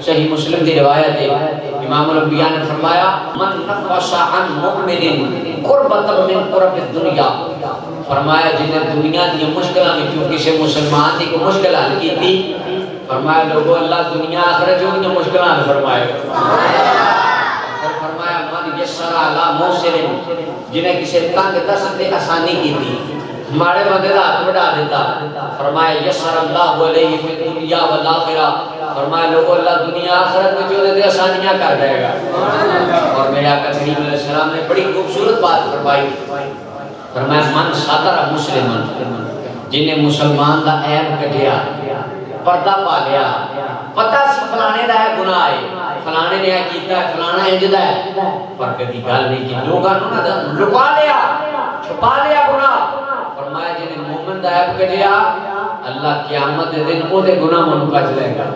सही मुस्लिम की रिवायत है। इमाम अल-अंबिया ने फरमाया मन नफसा अन मुमिनिन कुर्बतम मिन कुरबिद दुनिया, फरमाया जिन्हें दुनिया दी मुश्किलां विचों किसी मुसलमान दी को मुश्किल हल कीती, फरमाया लोगों अल्लाह दुनिया आखिरत जो दी मुश्किलां हल फरमाएगा। फरमाया मन यस्सरा अला मुसिरिन, जिन्हें किसी तंग दस्त ते आसानी कीती, माड़े बंदे दा हाथ बढ़ा देता, फरमाया यस्सरल्लाहु अलैहि फी दुनिया वल आखिरा, फरमाया लोगों अल्लाह दुनिया आखिरत में जो दे आसानियां कर देगा। और मेरे आका करीम अलैहि सलाम ने बड़ी खूबसूरत बात फरमाई, फरमाया मन सातरा मुस्लिमन, जिन्हें मुसलमान दा ऐब कटिया, पर्दा पा लिया, पता सी फलाने दा है गुनाह है, फलाने ने यह कीता है, फलाना इंजदा है, पर कभी गल नहीं की, लोगों ने ना लुका लिया, छुपा लिया गुनाह। फरमाया जिन्हें मोमिन दा ऐब कटिया, अल्लाह क़यामत दे दिन ओदे गुनाह मनु कच लेगा।